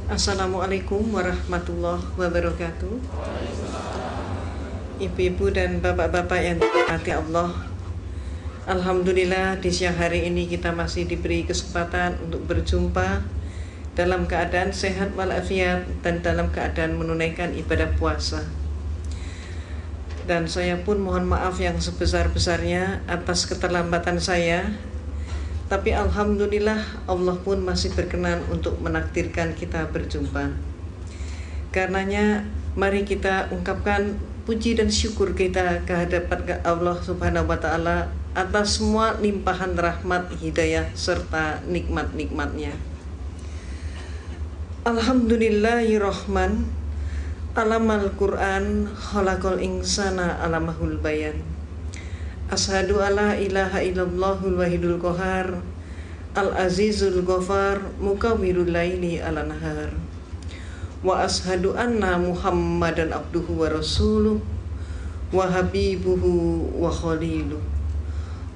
Assalamualaikum warahmatullahi wabarakatuh. Ibu-ibu dan bapak-bapak yang dirahmati Allah, alhamdulillah di siang hari ini kita masih diberi kesempatan untuk berjumpa dalam keadaan sehat walafiat dan dalam keadaan menunaikan ibadah puasa. Dan saya pun mohon maaf yang sebesar-besarnya atas keterlambatan saya. Tapi alhamdulillah Allah pun masih berkenan untuk menakdirkan kita berjumpa. Karenanya mari kita ungkapkan puji dan syukur kita kehadapan Allah Subhanahu wa taala atas semua limpahan rahmat, hidayah serta nikmat-nikmatnya. Alhamdulillahirrahman, alamal Quran, khalaqal insana alamahul bayan. Ashadu alla ilaha illallahul wahidul qahar, al-azizul ghafar, mukawwirul laili ala nahar. Wa ashadu anna muhammadan abduhu wa rasuluh, wa habibuhu wa khaliluh.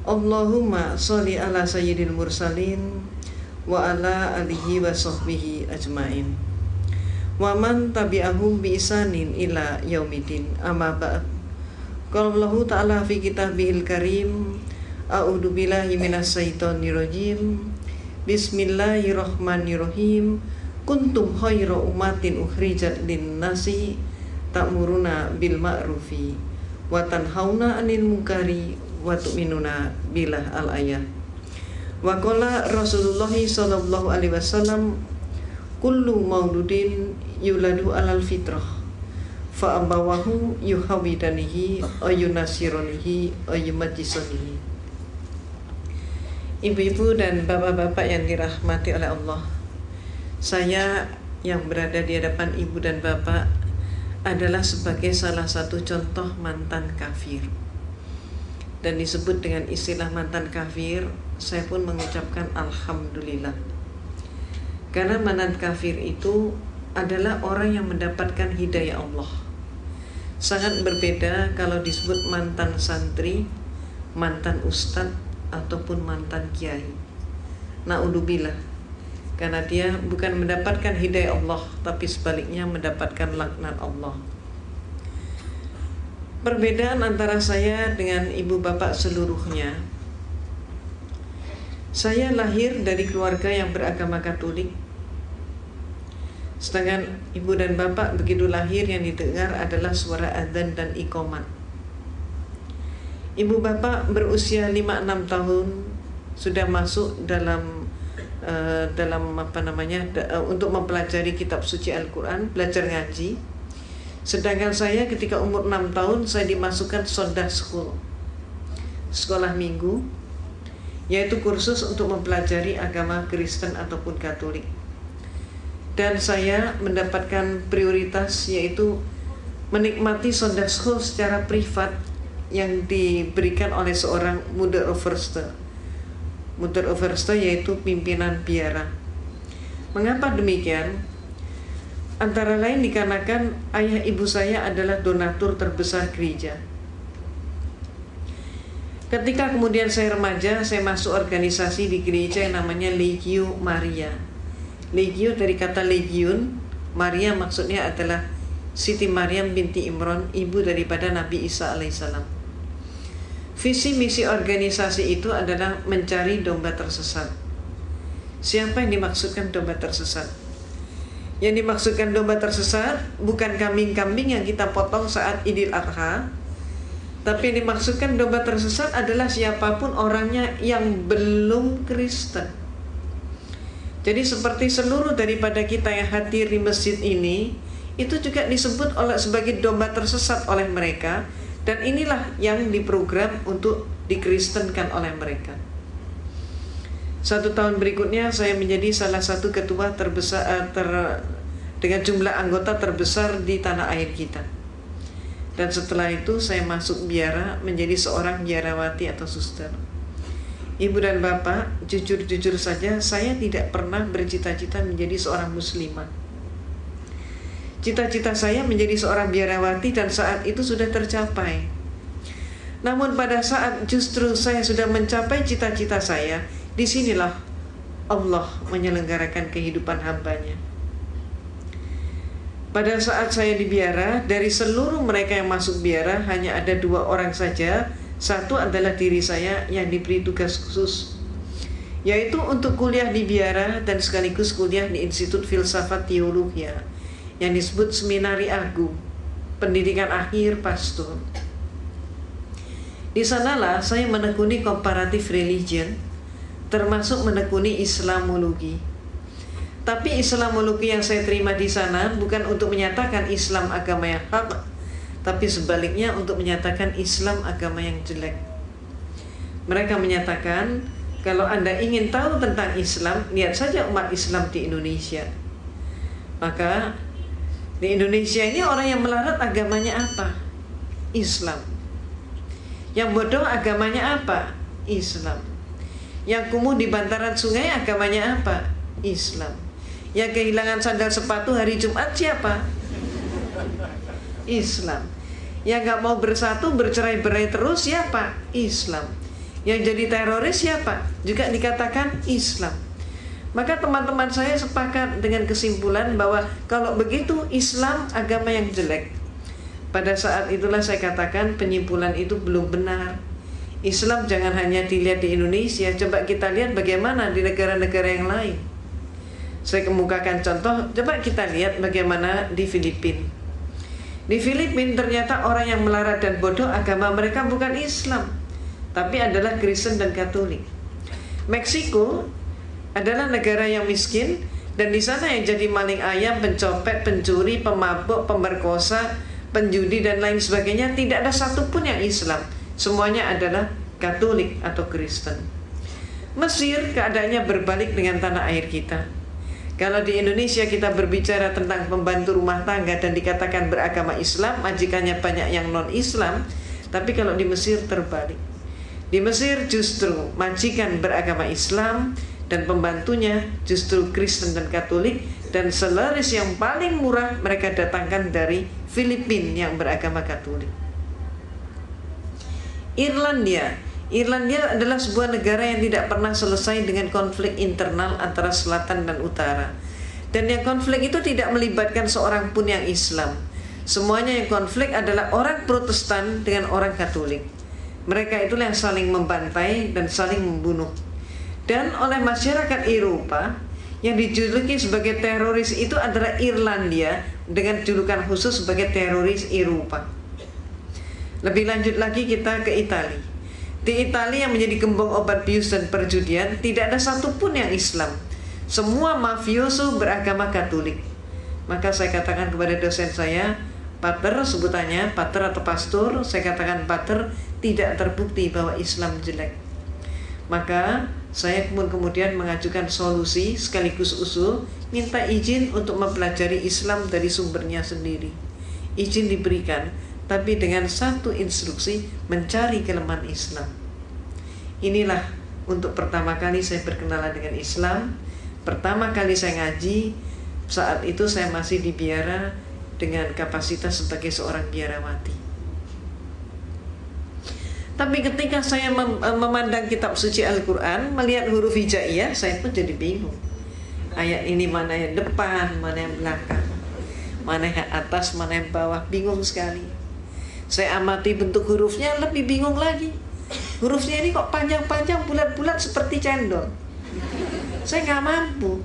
Allahumma sholli ala sayyidil mursalin, wa ala alihi wa sahbihi ajmain. Wa man tabi'ahum bi isanin ila yaumidin, amma ba'd. Qala Allah Ta'ala fi kitabihil karim, a'udzu billahi minasyaitonir rajim. Bismillahirrahmanirrahim. Kuntum khairu ummatin ukhrijat lin-nasi ta'muruna bil ma'rufi wa tanhauna 'anil munkari wa tu'minuna billah al-ayat. Wa qala Rasulullah sallallahu alaihi wasallam, kullu mauludin yuladu 'alal fitrah fa abawahu yuhawidanihi ayunasironihi ayumajisonihi. Ibu-ibu dan bapak-bapak yang dirahmati oleh Allah, saya yang berada di hadapan ibu dan bapak adalah sebagai salah satu contoh mantan kafir. Dan disebut dengan istilah mantan kafir, saya pun mengucapkan alhamdulillah. Karena mantan kafir itu adalah orang yang mendapatkan hidayah Allah. Sangat berbeda kalau disebut mantan santri, mantan ustadz, ataupun mantan kiai. Na'udzubillah. Karena dia bukan mendapatkan hidayah Allah, tapi sebaliknya mendapatkan laknat Allah. Perbedaan antara saya dengan ibu bapak seluruhnya, saya lahir dari keluarga yang beragama Katolik. Sedangkan ibu dan bapak begitu lahir yang didengar adalah suara adzan dan iqamat. Ibu bapak berusia 5-6 tahun sudah masuk dalam untuk mempelajari kitab suci Al-Quran, belajar ngaji. Sedangkan saya ketika umur 6 tahun saya dimasukkan Sunday School, sekolah minggu, yaitu kursus untuk mempelajari agama Kristen ataupun Katolik. Dan saya mendapatkan prioritas yaitu menikmati Sunday School secara privat yang diberikan oleh seorang Mother Overste. Mother Overste yaitu pimpinan biara. Mengapa demikian? Antara lain dikarenakan ayah ibu saya adalah donatur terbesar gereja. Ketika kemudian saya remaja, saya masuk organisasi di gereja yang namanya Legio Maria. Legio dari kata legion, Maria maksudnya adalah Siti Maryam binti Imran, ibu daripada Nabi Isa alaihissalam. Visi misi organisasi itu adalah mencari domba tersesat. Siapa yang dimaksudkan domba tersesat? Yang dimaksudkan domba tersesat bukan kambing-kambing yang kita potong saat Idul Adha, tapi yang dimaksudkan domba tersesat adalah siapapun orangnya yang belum Kristen. Jadi seperti seluruh daripada kita yang hadir di masjid ini, itu juga disebut sebagai domba tersesat oleh mereka. Dan inilah yang diprogram untuk dikristenkan oleh mereka. 1 tahun berikutnya saya menjadi salah satu ketua terbesar dengan jumlah anggota terbesar di tanah air kita. Dan setelah itu saya masuk biara menjadi seorang biarawati atau suster. Ibu dan bapak, jujur-jujur saja saya tidak pernah bercita-cita menjadi seorang muslimah. Cita-cita saya menjadi seorang biarawati dan saat itu sudah tercapai. Namun pada saat justru saya sudah mencapai cita-cita saya, disinilah Allah menyelenggarakan kehidupan hambanya. Pada saat saya di biara, dari seluruh mereka yang masuk biara hanya ada 2 orang saja. Satu adalah diri saya yang diberi tugas khusus, yaitu untuk kuliah di biara dan sekaligus kuliah di Institut Filsafat Teologia yang disebut Seminari Agung, pendidikan akhir pastor. Di sanalah saya menekuni comparative religion, termasuk menekuni Islamologi. Tapi Islamologi yang saya terima di sana bukan untuk menyatakan Islam agama yang hak, tapi sebaliknya untuk menyatakan Islam agama yang jelek. Mereka menyatakan, kalau Anda ingin tahu tentang Islam, lihat saja umat Islam di Indonesia. Maka di Indonesia ini orang yang melarat agamanya apa? Islam. Yang bodoh agamanya apa? Islam. Yang kumuh di bantaran sungai agamanya apa? Islam. Yang kehilangan sandal sepatu hari Jumat siapa? Islam. Yang gak mau bersatu, bercerai-berai terus siapa? Islam. Yang jadi teroris siapa? Juga dikatakan Islam. Maka teman-teman saya sepakat dengan kesimpulan bahwa kalau begitu Islam agama yang jelek. Pada saat itulah saya katakan penyimpulan itu belum benar. Islam jangan hanya dilihat di Indonesia, coba kita lihat bagaimana di negara-negara yang lain. Saya kemukakan contoh, coba kita lihat bagaimana di Filipina. Di Filipina ternyata orang yang melarat dan bodoh agama mereka bukan Islam, tapi adalah Kristen dan Katolik. Meksiko adalah negara yang miskin, dan di sana yang jadi maling ayam, pencopet, pencuri, pemabuk, pemerkosa, penjudi dan lain sebagainya tidak ada satupun yang Islam. Semuanya adalah Katolik atau Kristen. Mesir keadaannya berbalik dengan tanah air kita. Kalau di Indonesia kita berbicara tentang pembantu rumah tangga dan dikatakan beragama Islam, majikannya banyak yang non-Islam. Tapi kalau di Mesir terbalik. Di Mesir justru majikan beragama Islam dan pembantunya justru Kristen dan Katolik, dan selaris yang paling murah mereka datangkan dari Filipina yang beragama Katolik. Irlandia adalah sebuah negara yang tidak pernah selesai dengan konflik internal antara selatan dan utara. Dan yang konflik itu tidak melibatkan seorang pun yang Islam. Semuanya yang konflik adalah orang Protestan dengan orang Katolik. Mereka itulah yang saling membantai dan saling membunuh. Dan oleh masyarakat Eropa, yang dijuluki sebagai teroris itu adalah Irlandia dengan julukan khusus sebagai teroris Eropa. Lebih lanjut lagi kita ke Italia. Di Italia yang menjadi gembong obat bius dan perjudian, tidak ada satupun yang Islam. Semua mafioso beragama Katolik. Maka saya katakan kepada dosen saya, Pater, sebutannya Pater atau Pastor, saya katakan Pater, tidak terbukti bahwa Islam jelek. Maka saya kemudian mengajukan solusi sekaligus usul, minta izin untuk mempelajari Islam dari sumbernya sendiri. Izin diberikan, tapi dengan satu instruksi, mencari kelemahan Islam. Inilah untuk pertama kali saya berkenalan dengan Islam. Pertama kali saya ngaji, saat itu saya masih di biara dengan kapasitas sebagai seorang biarawati. Tapi ketika saya memandang kitab suci Al-Quran, melihat huruf hijaiyah, saya pun jadi bingung. Ayat ini mana yang depan, mana yang belakang, mana yang atas, mana yang bawah, bingung sekali. Saya amati bentuk hurufnya, lebih bingung lagi. Hurufnya ini kok panjang-panjang, bulat-bulat seperti cendol. Saya nggak mampu.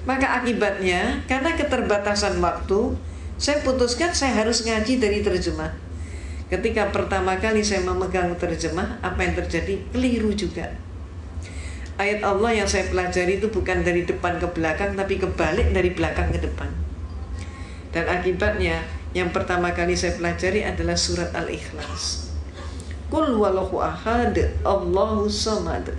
Maka akibatnya, karena keterbatasan waktu, saya putuskan saya harus ngaji dari terjemah. Ketika pertama kali saya memegang terjemah, apa yang terjadi? Keliru juga. Ayat Allah yang saya pelajari itu bukan dari depan ke belakang, tapi kebalik dari belakang ke depan. Dan akibatnya, yang pertama kali saya pelajari adalah surat Al-Ikhlas. Qul wallahu ahad, Allahu samad,